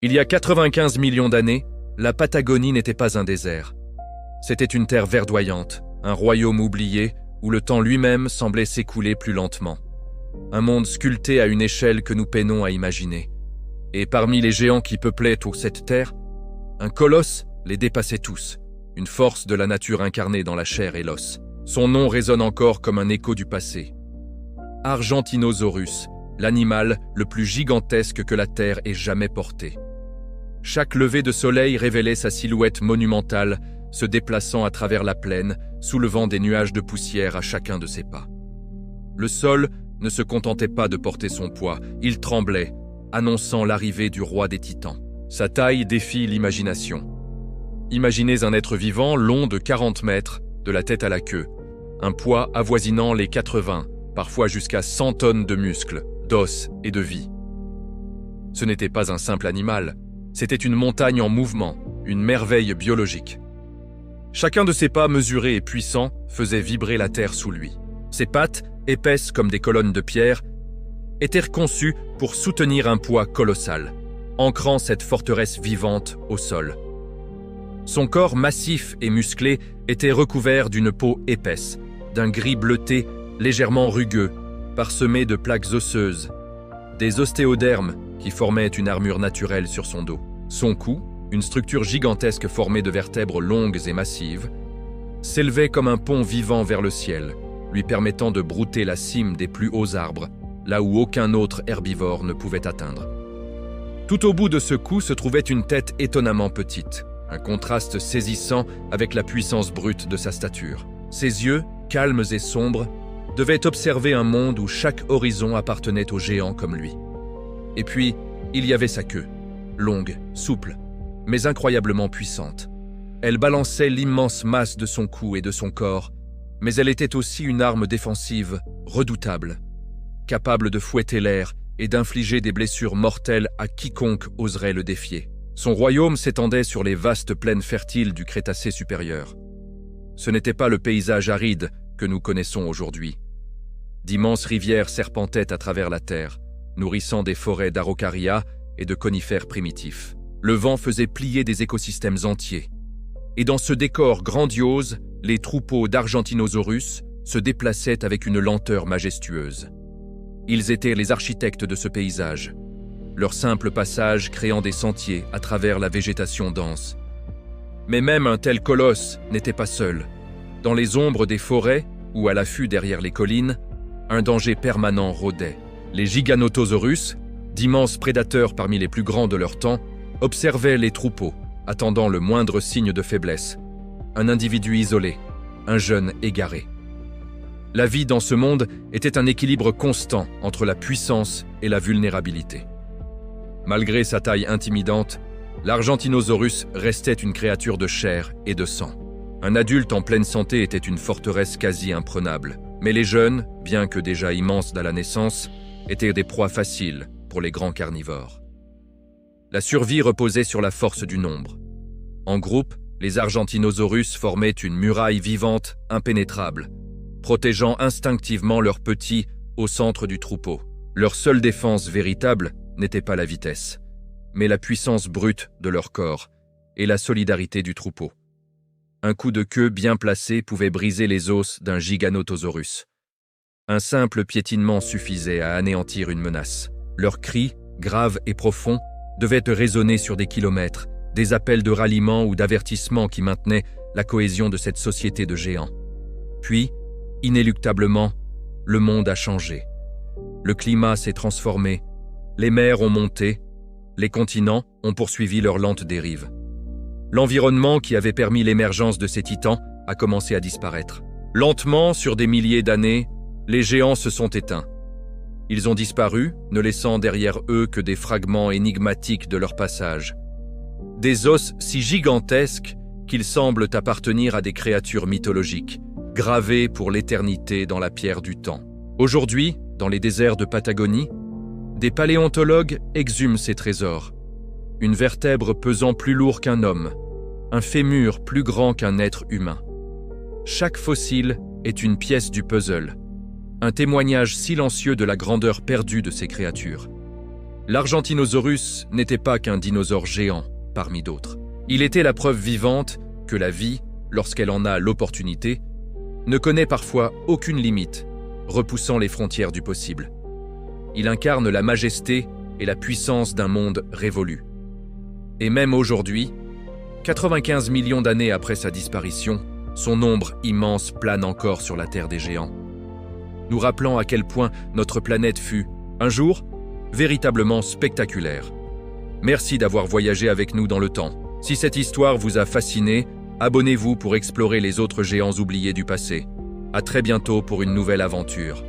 Il y a 95 millions d'années, la Patagonie n'était pas un désert. C'était une terre verdoyante, un royaume oublié où le temps lui-même semblait s'écouler plus lentement. Un monde sculpté à une échelle que nous peinons à imaginer. Et parmi les géants qui peuplaient toute cette terre, un colosse les dépassait tous, une force de la nature incarnée dans la chair et l'os. Son nom résonne encore comme un écho du passé. Argentinosaurus, l'animal le plus gigantesque que la Terre ait jamais porté. Chaque lever de soleil révélait sa silhouette monumentale, se déplaçant à travers la plaine, soulevant des nuages de poussière à chacun de ses pas. Le sol ne se contentait pas de porter son poids, il tremblait, annonçant l'arrivée du roi des titans. Sa taille défie l'imagination. Imaginez un être vivant long de 40 mètres, de la tête à la queue, un poids avoisinant les 80, parfois jusqu'à 100 tonnes de muscles, d'os et de vie. Ce n'était pas un simple animal, c'était une montagne en mouvement, une merveille biologique. Chacun de ses pas mesurés et puissants faisait vibrer la terre sous lui. Ses pattes, épaisses comme des colonnes de pierre, étaient conçues pour soutenir un poids colossal, ancrant cette forteresse vivante au sol. Son corps massif et musclé était recouvert d'une peau épaisse, d'un gris bleuté légèrement rugueux, parsemé de plaques osseuses, des ostéodermes qui formaient une armure naturelle sur son dos. Son cou, une structure gigantesque formée de vertèbres longues et massives, s'élevait comme un pont vivant vers le ciel, lui permettant de brouter la cime des plus hauts arbres, là où aucun autre herbivore ne pouvait atteindre. Tout au bout de ce cou se trouvait une tête étonnamment petite, un contraste saisissant avec la puissance brute de sa stature. Ses yeux, calmes et sombres, devaient observer un monde où chaque horizon appartenait aux géants comme lui. Et puis, il y avait sa queue, longue, souple, mais incroyablement puissante. Elle balançait l'immense masse de son cou et de son corps, mais elle était aussi une arme défensive, redoutable, capable de fouetter l'air et d'infliger des blessures mortelles à quiconque oserait le défier. Son royaume s'étendait sur les vastes plaines fertiles du Crétacé supérieur. Ce n'était pas le paysage aride que nous connaissons aujourd'hui. D'immenses rivières serpentaient à travers la terre, nourrissant des forêts d'araucaria et de conifères primitifs. Le vent faisait plier des écosystèmes entiers. Et dans ce décor grandiose, les troupeaux d'Argentinosaurus se déplaçaient avec une lenteur majestueuse. Ils étaient les architectes de ce paysage, leur simple passage créant des sentiers à travers la végétation dense. Mais même un tel colosse n'était pas seul. Dans les ombres des forêts, ou à l'affût derrière les collines, un danger permanent rôdait. Les Giganotosaurus, d'immenses prédateurs parmi les plus grands de leur temps, observaient les troupeaux, attendant le moindre signe de faiblesse. Un individu isolé, un jeune égaré. La vie dans ce monde était un équilibre constant entre la puissance et la vulnérabilité. Malgré sa taille intimidante, l'Argentinosaurus restait une créature de chair et de sang. Un adulte en pleine santé était une forteresse quasi imprenable, mais les jeunes, bien que déjà immenses à la naissance, étaient des proies faciles pour les grands carnivores. La survie reposait sur la force du nombre. En groupe, les Argentinosaurus formaient une muraille vivante impénétrable, protégeant instinctivement leurs petits au centre du troupeau. Leur seule défense véritable n'était pas la vitesse, mais la puissance brute de leur corps et la solidarité du troupeau. Un coup de queue bien placé pouvait briser les os d'un Giganotosaurus. Un simple piétinement suffisait à anéantir une menace. Leurs cris, graves et profonds, devaient résonner sur des kilomètres, des appels de ralliement ou d'avertissement qui maintenaient la cohésion de cette société de géants. Puis, inéluctablement, le monde a changé. Le climat s'est transformé, les mers ont monté, les continents ont poursuivi leur lente dérive. L'environnement qui avait permis l'émergence de ces titans a commencé à disparaître. Lentement, sur des milliers d'années, les géants se sont éteints. Ils ont disparu, ne laissant derrière eux que des fragments énigmatiques de leur passage. Des os si gigantesques qu'ils semblent appartenir à des créatures mythologiques, gravées pour l'éternité dans la pierre du temps. Aujourd'hui, dans les déserts de Patagonie, des paléontologues exhument ces trésors. Une vertèbre pesant plus lourd qu'un homme, un fémur plus grand qu'un être humain. Chaque fossile est une pièce du puzzle, un témoignage silencieux de la grandeur perdue de ces créatures. L'Argentinosaurus n'était pas qu'un dinosaure géant, parmi d'autres. Il était la preuve vivante que la vie, lorsqu'elle en a l'opportunité, ne connaît parfois aucune limite, repoussant les frontières du possible. Il incarne la majesté et la puissance d'un monde révolu. Et même aujourd'hui, 95 millions d'années après sa disparition, son ombre immense plane encore sur la Terre des géants, nous rappelant à quel point notre planète fut, un jour, véritablement spectaculaire. Merci d'avoir voyagé avec nous dans le temps. Si cette histoire vous a fasciné, abonnez-vous pour explorer les autres géants oubliés du passé. À très bientôt pour une nouvelle aventure.